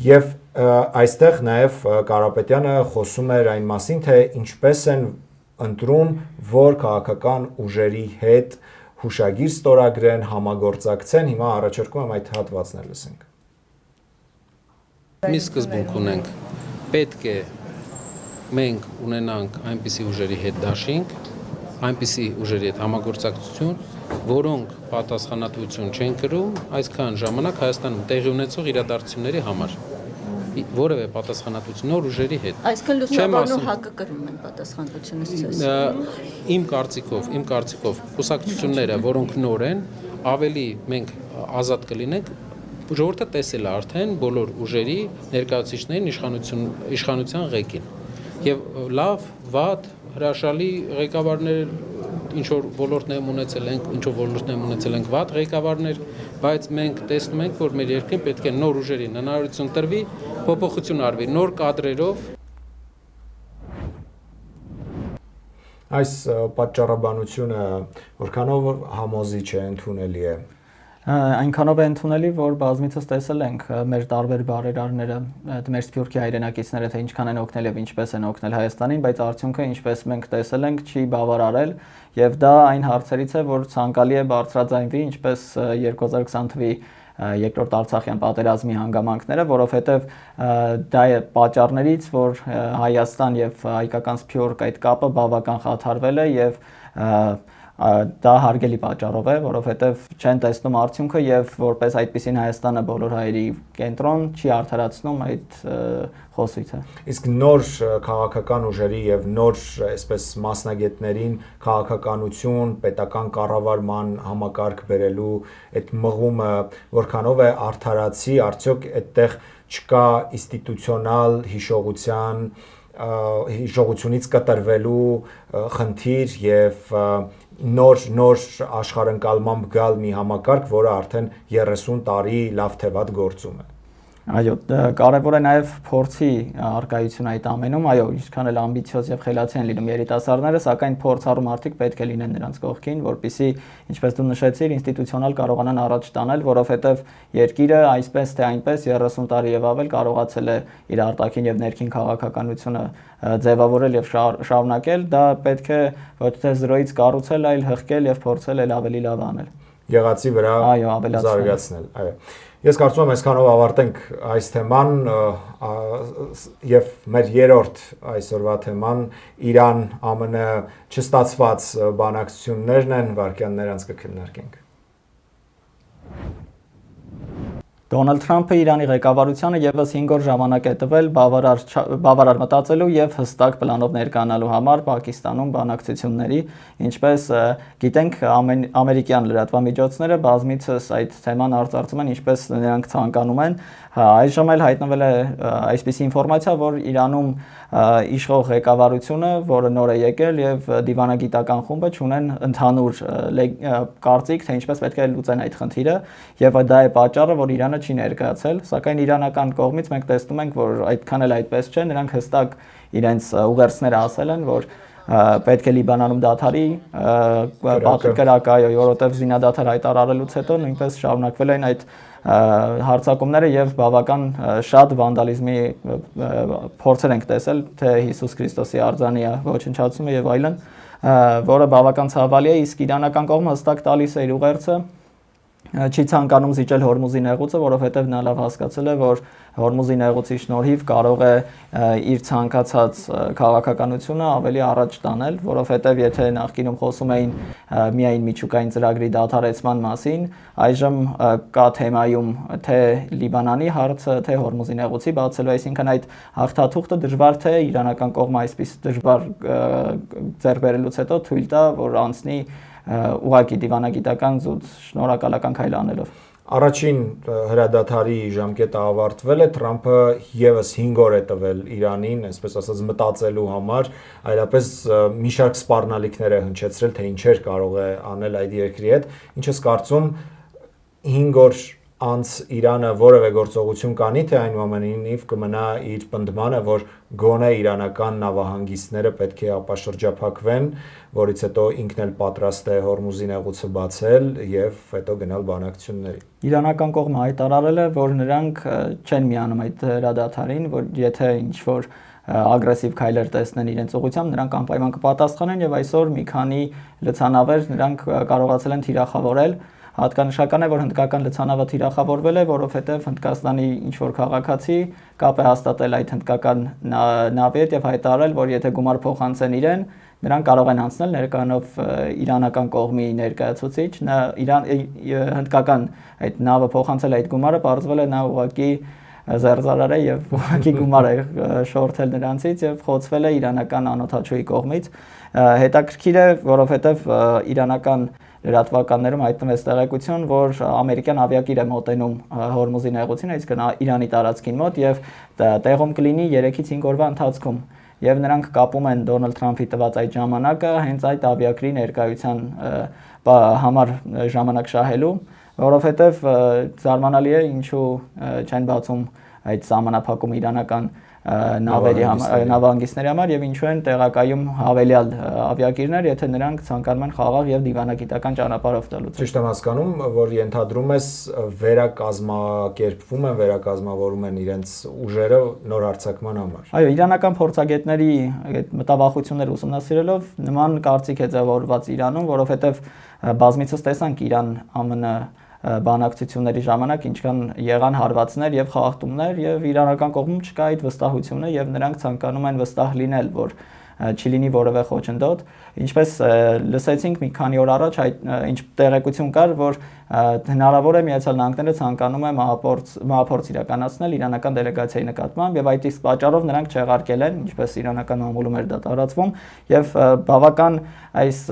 եւ այստեղ նաեւ Կարապետյանը խոսում էր այն մասին, թե ինչպես են ընտրում, որ քաղաքական ուժերի հետ հուշագիր ստորագրեն, համագործակցեն, հիմա առաջարկում եմ այդ հատվածն էլ լսենք։ Մի սկզբունք ունենք, պետք է մենք ունենանք այնպիսի ուժերի հետ դաշինք, այնպիսի ուժերի հետ համագործակցություն, որոնք պատասխանատվություն չեն կրում այսքան ժամանակ Հայաստանում տեղի ունեցող իրադարձությունների համար, որևէ պատասխանատվություն նոր ուժերի հետ։ Այսքան լուսավորն ու հակը կրում են պատասխանատվությունը ցես։ Իմ կարծիքով կուսակցությունները, որոնք նոր են, ավելի մենք ազատ կլինենք ժողովուրդը տեսել է արդեն բոլոր ուժերի ներկայացուցիչներին իշխանության ղեկին եւ լավ, վատ, հրաշալի ղեկավարներ ինչ որ ոլորտներում ունեցել ենք, ինչ որ ոլորտներում ունեցել ենք վատ ղեկավարներ, բայց մենք տեսնում ենք, որ մեր երկրին պետք է նոր ուժերին հնարավորություն տրվի, փոփոխություն արվի նոր կադրերով։ Այս պատճառաբանությունը որքանով համոզիչ է, ընդունելի է։ Այնքանով է ընդունելի, որ բազմիցս տեսել ենք մեր տարբեր բարերարները, մեր Սփյուռքի հայրենակիցները, թե ինչքան են օգնել եւ ինչպես են օգնել Հայաստանին, բայց արդյունքը ինչպես մենք տեսել ենք, չի բավարարել եւ դա այն հարցերից է, որ ցանկալի է բարձրաձայնվի, ինչպես 2020 թվականի երկրորդ Արցախյան պատերազմի հանգամանքները, որովհետև դա է պատճառներից, որ Հայաստան եւ հայկական Սփյուռք այդ կապը բավական խաթարվել է եւ դա հարգելի պատճառով է, որովհետև չեն տեսնում արդյունքը եւ որպես այդպեսին Հայաստանը բոլոր հայերի կենտրոն չի արդարացնում այդ խոսույթը։ Իսկ նոր քաղաքական ուժերի եւ նոր այսպես մասնագետներին քաղաքականություն, պետական կառավարման համակարգ բերելու այդ մղումը որքանով է արդարացի, արդյոք այդտեղ չկա ինստիտուցիոնալ հիշողությունից կտրվելու խնդիր եւ նոր աշխարհընկալմամբ գալ մի համակարգ, որը արդեն 30 տարի լավ թե վատ գործում է։ Այո, կարևոր է նաև փորձի արկայությունը այդ ամենում, այո, ինչքան էլ ամբիցիոզ եւ խելացի են լինում երիտասարդները, սակայն փորձառու մարդիկ պետք է լինեն նրանց կողքին, որպեսզի, ինչպես դու նշեցիր, ինստիտուցիոնալ կարողանան առաջ տանել, որովհետեւ երկիրը այսպես թե այնպես 30 տարի եւ ավել կարողացել է իր արտաքին եւ ներքին քաղաքականությունը ձևավորել եւ շարունակել, դա պետք է ոչ թե 0-ից կառուցել, այլ հղկել եւ փորձել էլ ավելի լավ անել։ Եղածի վրա զարգացնել, այո։ Ես կարծում եմ այսքանով ավարտենք այս թեման եւ մեր երրորդ այսօրվա թեման Իրան ԱՄՆ չստացված բանակցություններն են, վարքյաններ անց կքննարկենք։ Դոնալդ Թրամփը Իրանի ղեկավարությանը եւս 5 օր ժամանակ է տվել բավարար մտածելու եւ հստակ պլանով ներկայանալու համար Պակիստանում բանակցությունների, ինչպես գիտենք, ամերիկյան լրատվամիջոցները բազմիցս այդ թեման արծարծում են, ինչպես նրանք ցանկանում են։ Այժմ էլ հայտնվել է այսպիսի ինֆորմացիա, որ Իրանում իշխող ղեկավարությունը, որը նոր է եկել եւ դիվանագիտական խումբը ունեն ընդհանուր կարծիք, թե ինչպես պետք է լուծեն այդ խնդիրը, եւ դա է պատճառը, որ Իրանը չի ներկայացել, սակայն իրանական կողմից մենք տեսնում ենք, որ այդքան էլ այդպես չէ, նրանք հստակ իրենց ուղերձները ասել են, որ պետք է Լիբանանում դադարի կրակայո, որովհետև զինադադար հայտարարելուց հետո նույնպես շարունակվել են այդ հարձակումները եւ բավական շատ վանդալիզմի փորձեր ենք տեսել, թե Հիսուս Քրիստոսի արձանի ոչնչացումը եւ այլն, որը բավական ցավալի է, իսկ իրանական կողմը հստակ տալիս է իր ուղերձը, չի ցանկանում զիջել Հորմուզի նեղուցը, որովհետև նա լավ հասկացել է, որ Հորմուզի նեղուցի շնորհիվ կարող է իր ցանկացած քաղաքականությունը ավելի առաջ տանել, որովհետև եթե նախկինում խոսում էին միայն միջուկային ծրագրի դադարեցման մասին, այժմ կա թեմայում թե Լիբանանի հարցը, թե Հորմուզի նեղուցի բացելու, այսինքն այդ հաղթաթուղթը դժվար թե իրանական կողմը այսպես դժվար ձեռք բերելուց հետո թույլ տա, որ անցնի ուղղակի դիվանագիտական զուտ շնորհակալական քայլ անելով։ Առաջին հրադադարի ժամկետը ավարտվել է, Թրամփը եւս 5 օր է տվել Իրանին, այսպես ասած, մտածելու համար, այլապես մի շարք սպառնալիքներ է հնչեցրել, թե ինչեր կարող է անել այդ երկրի հետ։ Ինչ ես կարծում 5 օր անց Իրանը որևէ գործողություն կանի, թե այնուամենայնիվ կմնա իր պնդմանը, որ գոնե իրանական նավահանգիստները պետք է ապաշրջափակվեն, որից հետո ինքն էլ պատրաստ է Հորմուզի նեղուցը բացել եւ հետո գնալ բանակցությունների։ Իրանական կողմը հայտարարել է, որ նրանք չեն միանում այդ հրադադարին, որ եթե ինչ-որ ագրեսիվ քայլեր տեսնեն իրենց ուղղությամբ, նրանք անպայման կպատասխանեն եւ այսօր մի քանի լցանավեր նրանք կարողացել են թիրախավորել։ Հատկանշական է, որ հնդկական լցանավը թիրախավորվել է, որովհետև Հնդկաստանի ինչ-որ քաղաքացի կապ է հաստատել այդ հնդկական նավի հետ եւ հայտարարել, որ եթե գումար փոխանցեն իրեն, նրանք կարող են անցնել ներկանով իրանական կողմի ներկայացուցիչ, հնդկական այդ նավը փոխանցել այդ գումարը, պարզվել է նա ուղղակի զերծարար է եւ ուղղակի գումար է շորթել նրանցից եւ խոցվել է իրանական անօթաչուի կողմից։ Հետաքրքիր է, որովհետև իրանական լրատվականներում հայտնվեց տեղեկություն, որ ամերիկյան ավիակիր է մոտենում Հորմուզի նեղուցին, այսինքն Իրանի տարածքին մոտ եւ տեղում կլինի 3-ից 5 օրվա ընթացքում եւ նրանք կապում են Դոնալդ Թրամփի տված այդ ժամանակը հենց այդ ավիակրի ներկայության համար ժամանակ շահելու, որովհետեւ զարմանալի է ինչու չեն բացում այդ սահմանափակումը իրանական նավերի նավահանգիստների համար եւ ինչու են տեղակայում հավելյալ ավիակիրներ, եթե նրանք ցանկանում են խաղաղ եւ դիվանագիտական ճանապարհով տալուց։ Ճիշտ եմ հասկանում, որ ենթադրում ես վերակազմակերպվում են, վերակազմավորում են իրենց ուժերը նոր հարձակման համար։ Այո, իրանական փորձագետների այդ մտավախությունները ուսումնասիրելով նման կարծիք է ձևավորված Իրանում, որովհետեւ բազմիցս տեսանք Իրան-ԱՄՆ բանակցությունների ժամանակ ինչքան եղան հարվածներ եւ խախտումներ եւ իրանական կողմում չկա այդ վստահությունը եւ նրանք ցանկանում են վստահ լինել, որ չի լինի որևէ խոչընդոտ, ինչպես լսեցինք մի քանի օր առաջ ինչ տեղեկություն կար, որ հնարավոր է Միացյալ Նահանգները ցանկանում է մահափորձ իրականացնել իրանական դելեգացիայի նկատմամբ եւ այդ իսկ պատճառով նրանք չեղարկել են, ինչպես իրանական մամուլում էր դա տարածվում եւ բավական այս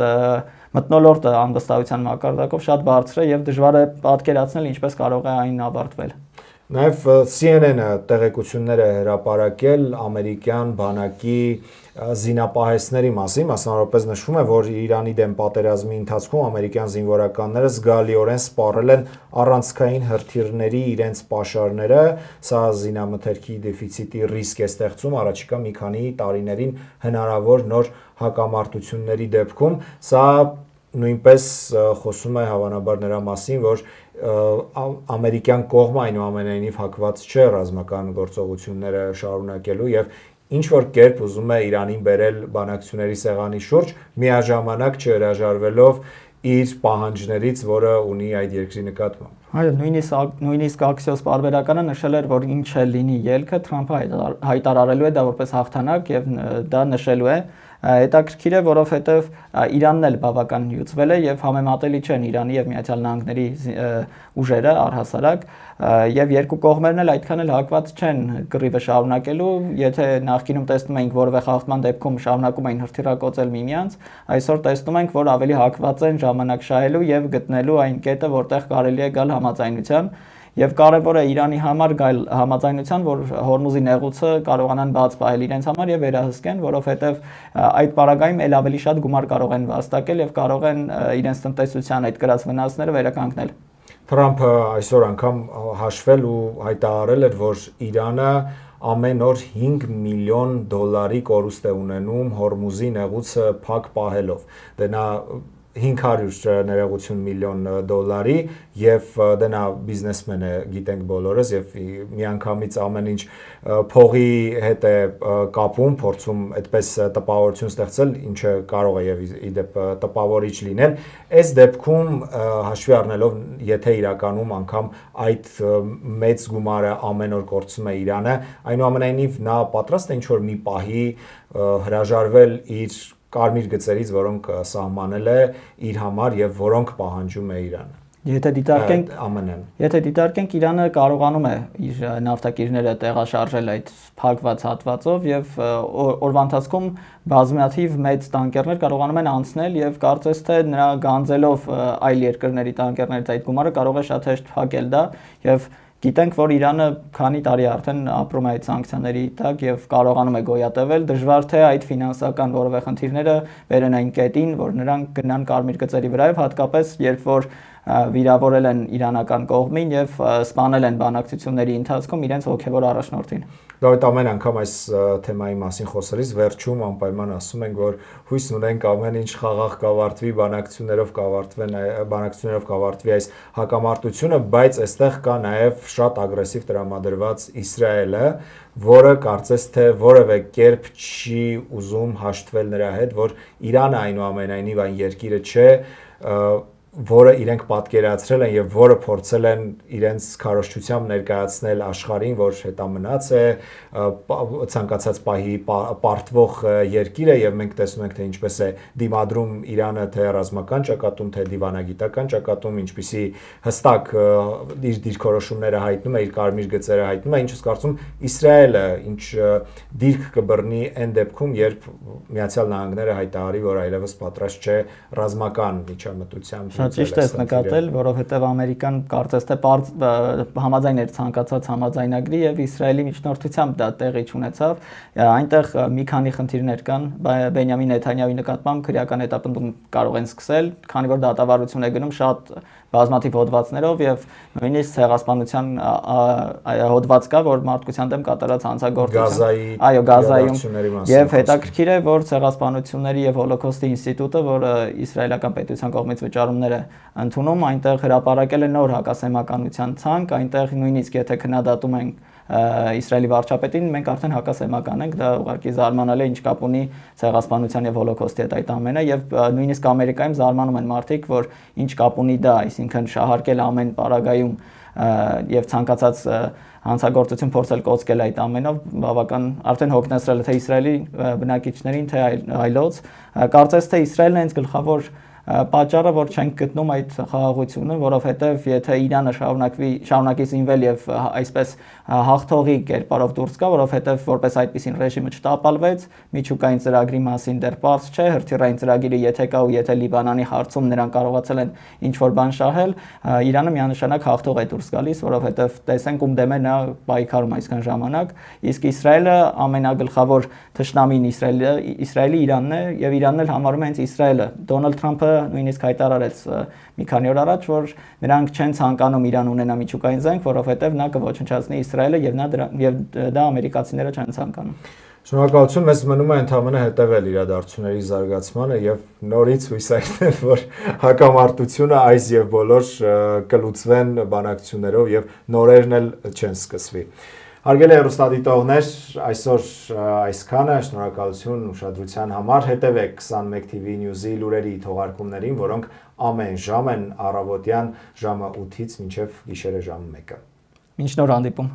մթնոլորտը անվստահության մակարդակով շատ բարձր է եւ դժվար է պատկերացնել ինչպես կարող է այն ավարտվել։ Նաև CNN-ը տեղեկություններ է հրապարակել ամերիկյան բանակի զինապահեսների մասին, մասնավորապես նշվում է, որ Իրանի դեմ պատերազմի ընթացքում ամերիկյան զինվորականները զգալիորեն սպառել են առանցքային հրթիռների իրենց պաշարները, սա զինամթերքի դեֆիցիտի ռիսկ է ստեղծում առաջիկա մի քանի տարիներին հնարավոր նոր հակամարտությունների դեպքում, սա նույնպես խոսում է հավանաբար նրա մասին, որ ամերիկյան կողմը այնուամենայնիվ հակված չէ ռազմական գործողությունները շարունակելու եւ ինչ որ կերպ ուզում է Իրանին բերել բանակցությունների սեղանի շուրջ, միաժամանակ չհրաժարվելով իր պահանջներից, որը ունի այդ երկրի նկատմամբ։ Այո, նույնիսկ Axios պարբերականը նշել էր, որ ինչ է լինի ելքը, Թրամփը հայտարարելու է դա որպես հաղթանակ եւ դա նշելու է հետաքրքիր է, որովհետև Իրանն էլ բավական հյուծվել է եւ համեմատելի չեն Իրանի եւ Միացյալ Նահանգների ուժերը առհասարակ եւ երկու կողմերն էլ այդքան էլ հակված չեն կռիվը շարունակելու, եթե նախկինում տեսնում էինք որևէ խախտման դեպքում շարունակում էին հրթիռակոծել միմյանց, այսօր տեսնում ենք, որ ավելի հակված են ժամանակ շահելու եւ գտնելու այն կետը, որտեղ կարելի է գալ համաձայնության Եվ կարևոր է Իրանի համար գալ համաձայնության, որ Հորմուզի նեղուցը կարողանան բաց պահել իրենց համար եւ վերահսկեն, որովհետեւ այդ պարագայում ել ավելի շատ գումար կարող են վաստակել եւ կարող են իրենց տնտեսության այդ կրած վնասները վերականգնել։ Թրամփը այսօր անգամ հաշվել ու հայտարարել էր, որ Իրանը ամեն օր 5 միլիոն դոլարի կորուստ է ունենում Հորմուզի նեղուցը փակ պահելով։ Դե նա 500 ներողություն միլիոն դոլարի եւ դե նա բիզնեսմեն է, գիտենք բոլորս, եւ միանգամից ամեն ինչ փողի հետ է կապում, փորձում այդպես տպավորություն ստեղծել, ինչը կարող է եւ իդեպ տպավորիչ լինել։ Այս դեպքում հաշվի առնելով, եթե իրականում անգամ այդ մեծ գումարը ամեն օր կորցնում է Իրանը, այնուամենայնիվ նա պատրաստ է ինչ-որ մի պահի հրաժարվել իր կարմիր գծերից, որոնք սահմանել է իր համար եւ որոնք պահանջում է Իրանը։ Եթե դիտարկենք Իրանը կարողանում է իր նավթակիրները տեղաշարժել այդ փակված հատվածով եւ օրվա ընթացքում բազմաթիվ մեծ տանկերներ կարողանում են անցնել եւ կարծես թե նրա գանձելով այլ երկրների տանկերներից այդ գումարը կարող է շատ հեշտ փակել դա եւ Գիտենք, որ Իրանը քանի տարի արդեն ապրում է այդ սանկցիաների տակ եւ կարողանում է գոյատևել, դժվար թե այդ ֆինանսական որևէ խնդիրները վերեն այն կետին, որ նրանք գնան կարմիր գծերի վրայով, հատկապես երբ որ վիրավորել են իրանական կողմին եւ սպանել են բանակցությունների ընթացքում իրենց հոգեվոր առաջնորդին։ Դավիթ, ամեն անգամ այս թեմայի մասին խոսելիս վերջում անպայման ասում ենք, որ հույս ունենք ամեն ինչ խաղաղ կավարտվի, բանակցություններով կավարտվի այս հակամարտությունը, բայց այստեղ կա նաև շատ ագրեսիվ տրամադրված Իսրայելը, որը կարծես թե որևէ կերպ չի ուզում հաշտվել նրա հետ, որ Իրանը այնուամենայնիվ այն երկիրը չէ, որը իրենք պատկերացրել են եւ որը փորձել են իրենց քարոզչությամբ ներկայացնել աշխարհին, որ հետամնաց է, ցանկացած պահի պարտվող երկիր է եւ մենք տեսնում ենք թե ինչպես է դիմադրում Իրանը թե ռազմական ճակատում, թե դիվանագիտական ճակատում, ինչպիսի հստակ իր դիրքորոշումները հայտնում է, իր կարմիր գծերը հայտնում է, ինչպես կարծում Իսրայելը ինչ դիրք կբռնի այն դեպքում, երբ Միացյալ Նահանգները հայտարարի, որ այլևս պատրաստ չէ ռազմական միջամտությամբ Ճիշտ ես նկատել, որովհետև Ամերիկան կարծես թե համաձայն էր ցանկացած համաձայնագրի եւ Իսրայելի միջնորդությամբ դա տեղի չունեցավ։ Այնտեղ մի քանի խնդիրներ կան, Բենյամին Նեթանյահուի նկատմամբ քրեական հետապնդում կարող են սկսել, քանի որ դատավարություն է գնում շատ բազմաթիվ հոդվածներով եւ նույնիսկ ցեղասպանության հոդված կա, որ մարդկության դեմ կատարած հանցագործության Գազայում եւ հետաքրքիր է, որ ցեղասպանությունների եւ հոլոկոստի ինստիտուտը, որը իսրայելական պետության կողմից վճարումներ է ընդունում, այնտեղ հրապարակել է նոր հակասեմականության ցանկ, այնտեղ նույնիսկ եթե քննադատում են Իսրայելի վարչապետին, մենք արդեն հակասեմական ենք, դա ուղղակի զարմանալի է, ինչ կապ ունի ցեղասպանության եւ հոլոկոստի հետ այդ ամենը եւ նույնիսկ Ամերիկայում զարմանում են մարդիկ, որ ինչ կապ ունի դա, այսինքն շահարկել ամեն պարագայում եւ ցանկացած հանցագործություն փորձել կոծկել այդ ամենով բավական արդեն հոգնեցրել թե Իսրայելի բնակիչներին, թե այլոց, կարծես թե Իսրայելն է հենց գլխավոր պատճառը, որ չենք գտնում այդ խաղաղությունը, որովհետև եթե Իրանը շարունակի զինվել եւ այսպես հաղթողի կերպարով դուրս գա, որովհետև որպես այդպիսին ռեժիմը չտապալվեց, միջուկային ծրագրի մասին դեռ պարզ չէ, հրթիռային ծրագիրը եթե կա ու եթե Լիբանանի հարցում նրանք կարողացել են ինչ-որ բան շահել, Իրանը միանշանակ հաղթող է դուրս գալիս, որովհետև տեսենք ում դեմ է նա պայքարում այսքան ժամանակ, իսկ Իսրայելը ամենագլխավոր թշնամին Իսրայելի Իրանն է եւ Իրանն էլ համարում է հենց Իսրայելը։ Դոնալդ Թրամփը նույնիսկ հայտարարեց մի քանի օր առաջ, որ նրանք չեն ցանկանում Իրան ունենա միջուկային զենք, որովհետև նա կոչնչացնի Իսրայելը եւ դա ամերիկացիները չեն ցանկանում։ Շնորհակալություն, մեզ մնում է ընդհանրապես հետևել իրադարձությունների զարգացմանը եւ նորից հույս այցել, որ հակամարտությունը այս եւ բոլոր կլուծվեն բանակցություններով եւ նորերն էլ չեն սկսվի։ Հարգելի հեռուստադիտողներ, այսօր այսքանը, շնորհակալություն ուշադրության համար, հետևեք 21 TV News-ի լուրերի թողարկումներին, որոնք ամեն ժամ են առավոտյան ժամը 8-ից մինչև գիշերը ժամը 1-ը։ Մինչ նոր հանդիպում։